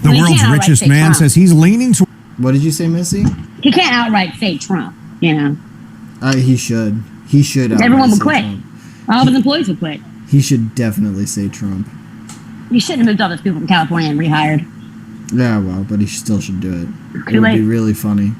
The world's richest man says he's leaning to. What did you say, Missy? He can't outright say Trump, you know. He should. He should. Everyone would quit. All of his employees would quit. He should definitely say Trump. He shouldn't have moved all those people from California and rehired. Yeah, well, but he still should do it. Too It would late. be really funny.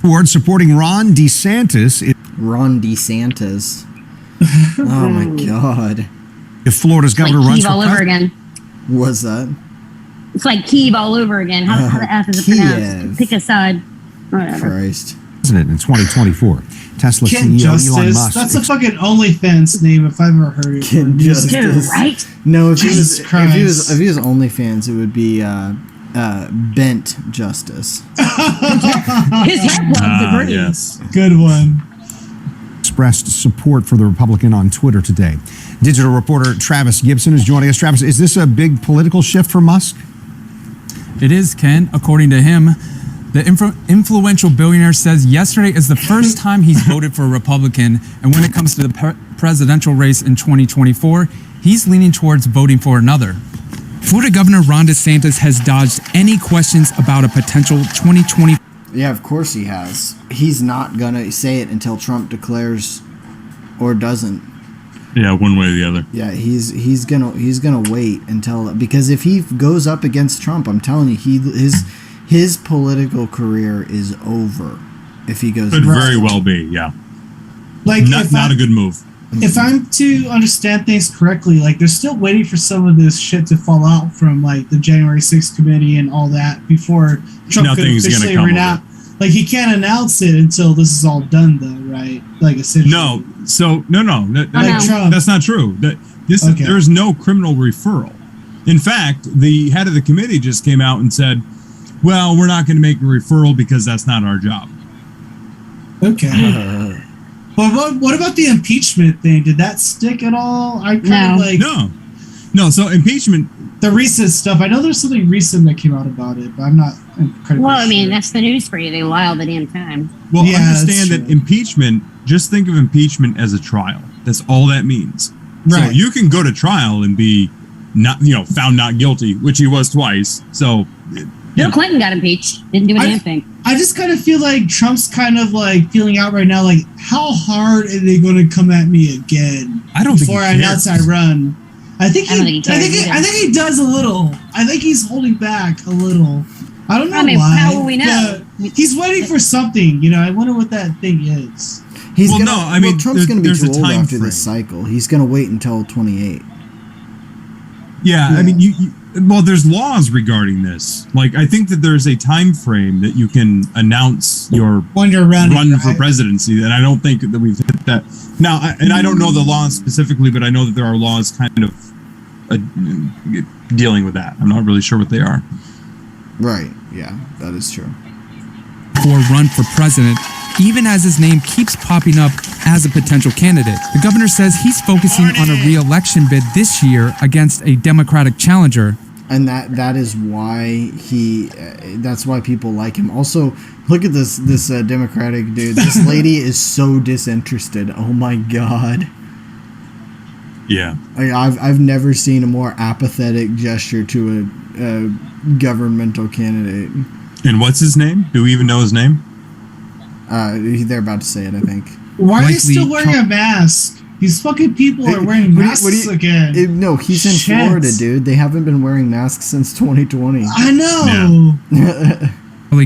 Towards supporting Ron DeSantis. Ron DeSantis. Oh my God. If Florida's governor like runs Kiev for all over again. What's that? It's like Kiev all over again. How the F is it pronounced? Kiev. Pick a side. Whatever. Christ. president in 2024. Tesla Ken CEO Justice. Elon Musk. That's a fucking OnlyFans name if I've ever heard it. Ken Justice. Dude, right? No, if he Jesus was OnlyFans, it would be Bent Justice. His hair plugs agree. Yes. Good one. Expressed support for the Republican on Twitter today. Digital reporter Travis Gibson is joining us. Travis, is this a big political shift for Musk? It is, Ken. According to him, the influential billionaire says yesterday is the first time he's voted for a Republican, and when it comes to the presidential race in 2024, he's leaning towards voting for another. Florida Governor Ron DeSantis has dodged any questions about a potential 2020. Yeah, of course he has. He's not gonna say it until Trump declares or doesn't. Yeah, one way or the other. Yeah, he's gonna wait until, because if he goes up against Trump, I'm telling you, his political career is over. If he goes, Could very well be, yeah. Like not a good move. If I'm to understand things correctly, like they're still waiting for some of this shit to fall out from like the January 6th committee and all that before Trump Nothing's could officially renounce. Like he can't announce it until this is all done, though, right? Like essentially. No, so no, Like Trump. that's not true. There's no criminal referral. In fact, the head of the committee just came out and said, "Well, we're not going to make a referral because that's not our job." Okay. But what about the impeachment thing? Did that stick at all? I kind of like no. So impeachment. The recent stuff. I know there's something recent that came out about it, but I'm not incredibly Well, I mean, sure. that's the news for you. They lie all the damn time. Well, Yeah, understand that's that true. impeachment. Just think of impeachment as a trial. That's all that means. So Right. you can go to trial and be not, found not guilty, which he was twice. So Bill Clinton got impeached. Didn't do a damn thing. I just kind of feel like Trump's kind of like feeling out right now. Like, how hard are they going to come at me again? I don't think before he I announce I cares. run. I think I don't think he cares I think he does a little. I think he's holding back a little. I don't know why. How will we know? but he's waiting for something. I wonder what that thing is. Trump's gonna be there's too a old time after this cycle. He's gonna wait until 28. Yeah, I mean, well, there's laws regarding this. Like, I think that there's a time frame that you can announce your When you're running, run for right? presidency, and I don't think that we've hit that. Now, I don't know the laws specifically, but I know that there are laws kind of dealing with that. I'm not really sure what they are. Right. Yeah, that is true. For run for president, even as his name keeps popping up as a potential candidate. The governor says he's focusing on a re-election bid this year against a Democratic challenger. And that is why that's why people like him. Also, look at this Democratic dude. This lady is so disinterested. Oh my God. Yeah. I've never seen a more apathetic gesture to a governmental candidate. And what's his name? Do we even know his name? They're about to say it, I think. Why are they still wearing a mask? These fucking people are wearing masks again. No, he's in Shit. Florida, dude. They haven't been wearing masks since 2020. I know.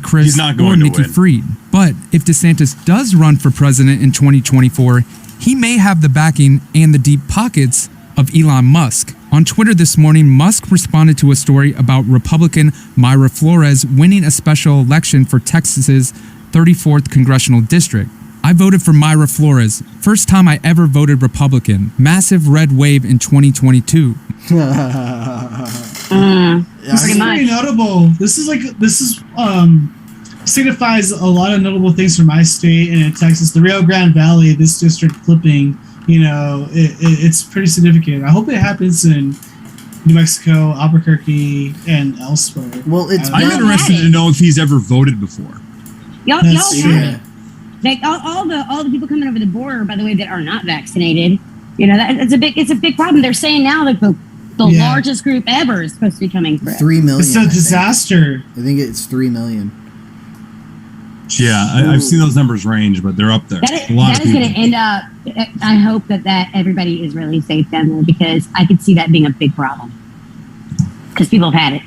Chris He's not going or to Nikki win. Fried. But if DeSantis does run for president in 2024, he may have the backing and the deep pockets of Elon Musk. On Twitter this morning, Musk responded to a story about Republican Mayra Flores winning a special election for Texas's 34th congressional district. I voted for Mayra Flores. First time I ever voted Republican. Massive red wave in 2022. This is pretty notable. This signifies a lot of notable things for my state and in Texas. The Rio Grande Valley, this district flipping, it's pretty significant. I hope it happens in New Mexico, Albuquerque, and elsewhere. Well, I'm interested to know if he's ever voted before. Y'all That's true. have it. Like all the people coming over the border, by the way, that are not vaccinated. It's a big problem. They're saying now that The Yeah. largest group ever is supposed to be coming through. 3 million. It's a disaster. I think it's 3 million. Yeah, I've seen those numbers range, but they're up there. That A lot is of people. going to end up. I hope that everybody is really safe down there, because I could see that being a big problem. Because people have had it.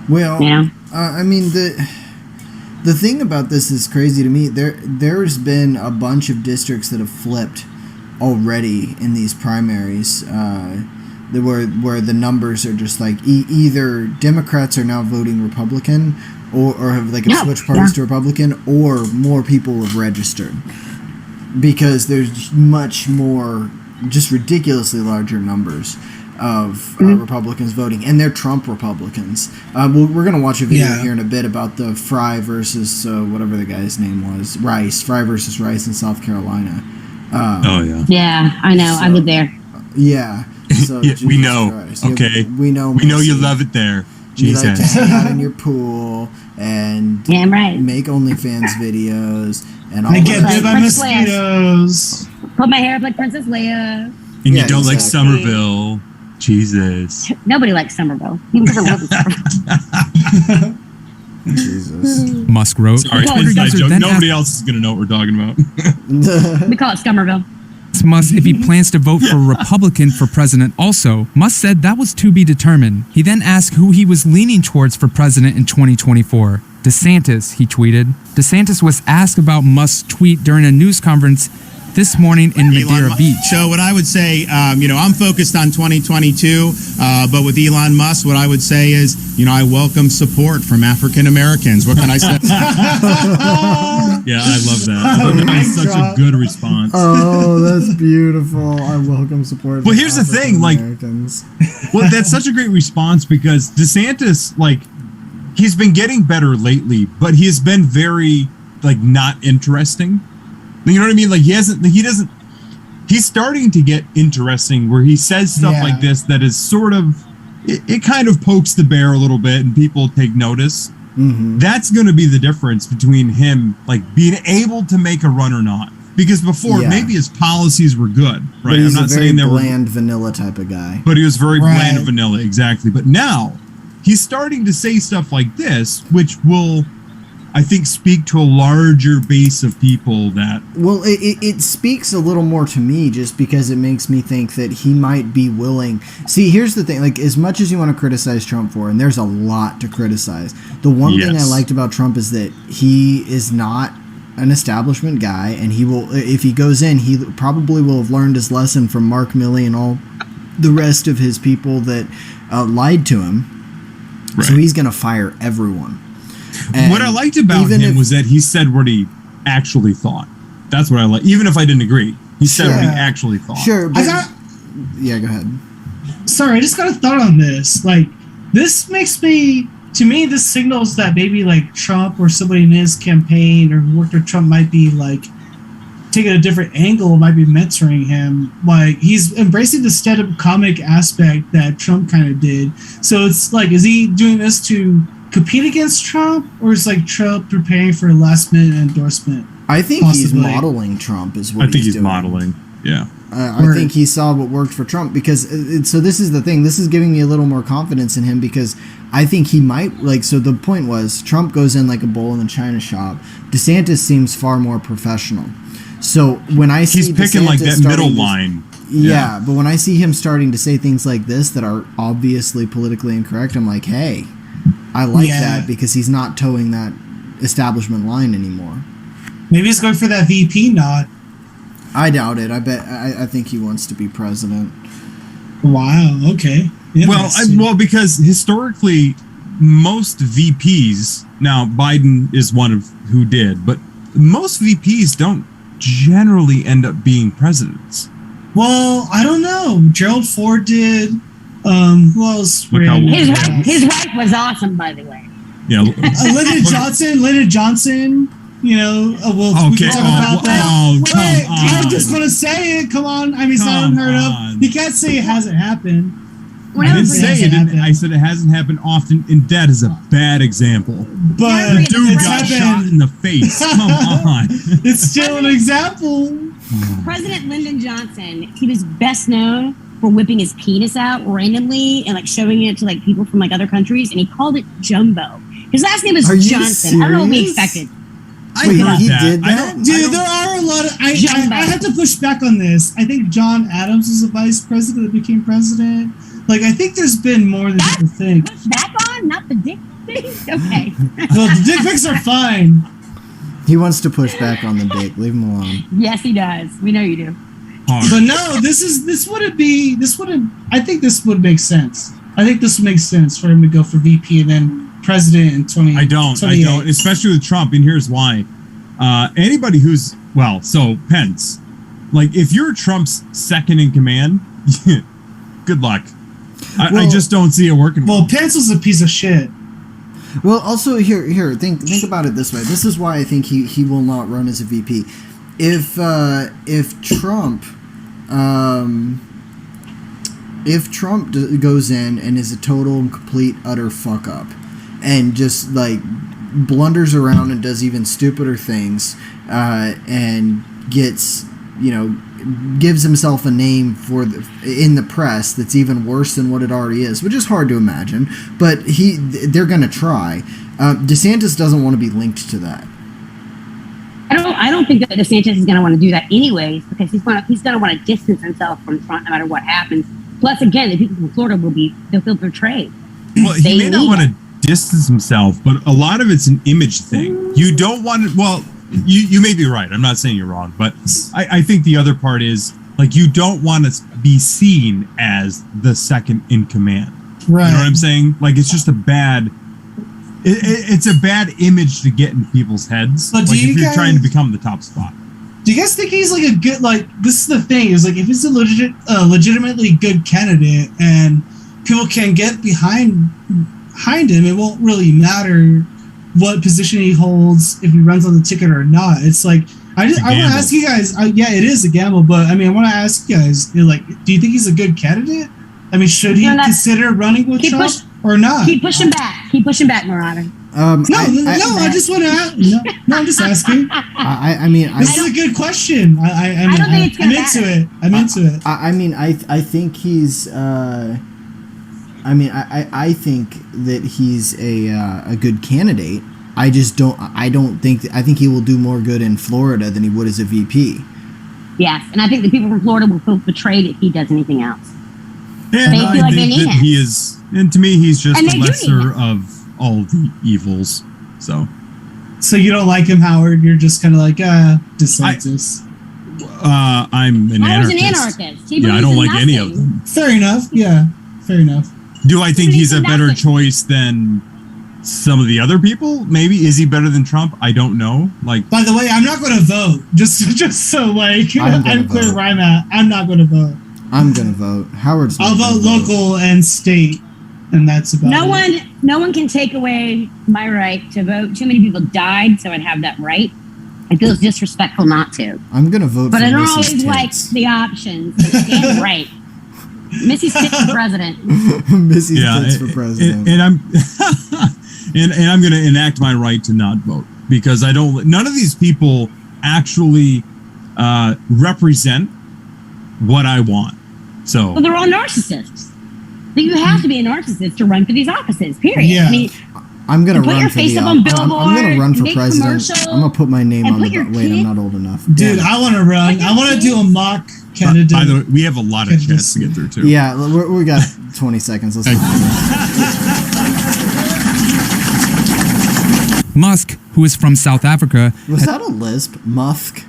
Well, You know? I mean the thing about this is crazy to me. There's been a bunch of districts that have flipped already in these primaries, where the numbers are just like either Democrats are now voting Republican, or have like switched parties to Republican, or more people have registered, because there's much more, just ridiculously larger numbers of Republicans voting, and they're Trump Republicans. We're going to watch a video here in a bit about the Fry versus whatever the guy's name was, Fry versus Rice in South Carolina. Yeah, I know. I live there. Yeah. So Yeah, we Jesus know. Christ. Okay. We know. We know you Messi. love it there. You like to Jesus. hang out in your pool and Damn right. make OnlyFans videos and all I get that. bit by Princess Leia. mosquitoes. Put my hair up like Princess Leia. And Yeah, you don't like exactly. Somerville. Jesus. Nobody likes Somerville. Even if it wasn't Somerville. Jesus. Musk wrote. Sorry, Twitter inside user joke. then Nobody else is going to know what we're talking about. We call it Somerville. asked Musk if he plans to vote for a Republican for president also. Musk said that was to be determined. He then asked who he was leaning towards for president in 2024. DeSantis, he tweeted. DeSantis was asked about Musk's tweet during a news conference this morning in Madeira Beach. So what I would say, I'm focused on 2022, but with Elon Musk, what I would say is, I welcome support from African Americans. What can I say? Yeah, I love that. That's such a good response. Oh, that's beautiful. I welcome support. Well, here's the thing, like- Americans. Well, that's such a great response because DeSantis, he's been getting better lately, but he has been very, not interesting. You know what I mean? He's starting to get interesting where he says stuff like this that is sort of, it kind of pokes the bear a little bit and people take notice. Mm-hmm. That's going to be the difference between him, being able to make a run or not. Because before, maybe his policies were good, right? But he's I'm not a very saying they were bland, vanilla type of guy. but he was very bland and vanilla, exactly. But now he's starting to say stuff like this, which will, I think, speak to a larger base of people that... Well, it speaks a little more to me just because it makes me think that he might be willing... See, here's the thing. As much as you want to criticize Trump for, and there's a lot to criticize, the one thing I liked about Trump is that he is not an establishment guy, and he will, if he goes in, he probably will have learned his lesson from Mark Milley and all the rest of his people that lied to him. Right. So he's going to fire everyone. And what I liked about him was that he said what he actually thought. That's what I like. Even if I didn't agree, he said what he actually thought. Sure, but yeah, go ahead. Sorry, I just got a thought on this. This makes me, to me, this signals that maybe Trump or somebody in his campaign or who worked with Trump might be taking a different angle, might be mentoring him. He's embracing the stand-up comic aspect that Trump kind of did. So it's is he doing this to compete against Trump, or is Trump preparing for a last-minute endorsement? I think he's modeling Trump is what I think he's doing. modeling. Yeah. I think he saw what worked for Trump because so this is the thing. This is giving me a little more confidence in him because I think he might so the point was Trump goes in like a bull in the china shop. DeSantis seems far more professional. So when I see he's picking DeSantis that middle line. Yeah, but when I see him starting to say things like this that are obviously politically incorrect, I'm like, hey, I like that because he's not towing that establishment line anymore. Maybe he's going for that VP nod. I doubt it. I think he wants to be president. Wow. Okay. Well, because historically, most VPs, now Biden is one of who did, but most VPs don't generally end up being presidents. Well, I don't know. Gerald Ford did. Who else? His wife was awesome, by the way. Yeah. Lyndon Johnson. We can talk about that. I just want to say it. Come on. I mean, it's not unheard of. You can't say it hasn't happened. I didn't say it didn't. I said it hasn't happened often, and that is a bad example. But the dude got shot in the face. Come on. It's still an example. President Lyndon Johnson, he was best known for whipping his penis out randomly and like showing it to like people from like other countries, and he called it Jumbo. His last name is Are you Johnson. I don't know what we serious? expected. I Wait, heard he that. did I that? don't- Dude, there are a lot of. I Jumbo. have to push back on this. I think John Adams was a vice president that became president. Like, I think there's been more than people think. Push back on, not the dick thing. Okay. Well, the dick pics are fine. He wants to push back on the dick. Leave him alone. Yes, he does. We know you do. Hard. But no, I think this would make sense. I think this would make sense for him to go for VP and then president in 20. I don't, especially with Trump, and here's why. Anybody who's, so Pence, like if you're Trump's second in command, good luck. I just don't see it working. Well, Pence was a piece of shit. Well, also here, think about it this way. This is why I think he will not run as a VP. If Trump goes in and is a total and complete utter fuck up, and just like blunders around and does even stupider things, and gets gives himself a name in the press that's even worse than what it already is, which is hard to imagine. But they're gonna try. DeSantis doesn't want to be linked to that. I don't think that DeSantis is going to want to do that anyways, because he's going to want to distance himself from Trump no matter what happens. Plus, again, the people from Florida they'll feel betrayed. Well, he may not want to distance himself, but a lot of it's an image thing. You don't want to. Well, you may be right. I'm not saying you're wrong, but I think the other part is like you don't want to be seen as the second in command. Right. You know what I'm saying? Like it's just a bad. It's a bad image to get in people's heads. But like if you're trying to become the top spot. Do you guys think he's like a good, like, this is the thing, is like if he's a legitimately good candidate and people can get behind him, it won't really matter what position he holds, if he runs on the ticket or not. It's like, I want to ask you guys, yeah, it is a gamble, but I mean, I want to ask you guys, like, do you think he's a good candidate? I mean, should he consider running with Trump or not? Keep pushing back. Keep pushing back, Marauder. I just want to ask. No, I'm just asking. I mean, this is a good question. I don't think it's gonna matter. I'm into it. I mean, I think he's. I think that he's a good candidate. I just don't. I think he will do more good in Florida than he would as a VP. Yes, and I think the people from Florida will feel betrayed if he does anything else. Yeah, They feel like they need him. he is, and to me, he's just And the they do need lesser him. of all the evils. So you don't like him, Howard? You're just kind of like, DeSantis. I'm an I was anarchist. an anarchist. He Yeah, I believes don't in like any of nothing. them. Fair enough. Yeah, fair enough. Do I think he's a believes in better nothing. choice than some of the other people? Maybe. Is he better than Trump? I don't know. Like, By the way, I'm not going to vote. Just so like I'm clear vote. where I'm at. I'm not going to vote. I'm gonna vote. Howard's. I'll not vote gonna local and state, and that's about it. No one can take away my right to vote. Too many people died, so I'd have that right. It feels disrespectful not to. I'm gonna vote. But for I don't Missy's always like tits. the options. So stand right. Missy's tits for president. Missy's yeah, tits for president. and I'm and I'm going to enact my right to not vote because I don't. None of these people actually represent what I want. So Well, they're all narcissists. But you have to be a narcissist to run for these offices. Period. Yeah. I mean, I'm gonna put run your for face the. up on I'm gonna run for billboard, make president. commercials, I'm gonna put my name and on put the. your Wait, I'm kid- not old enough. Dude, Damn. I want to run. I want to do a mock candidate. by the way, we have a lot of Goodness. chats to get through too. Yeah, we got 20 seconds. Let's. Musk, who is from South Africa, Was that a lisp? Musk.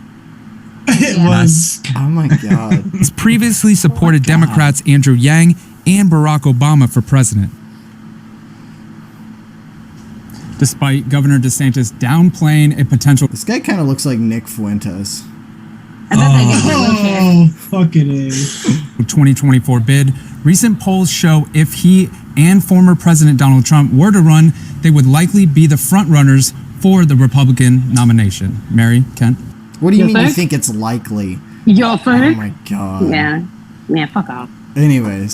it Yeah. was. Oh my god. has previously supported Democrats Andrew Yang and Barack Obama for president. Despite Governor DeSantis downplaying a potential This guy kind of looks like Nick Fuentes. I bet they get my wheelchair. Oh, fucking A. 2024 bid, recent polls show if he and former President Donald Trump were to run, they would likely be the front runners for the Republican nomination. Mary, Kent? What do you You mean you think? think it's likely? Your Oh friend? my god. Yeah. Man, fuck off. Anyways.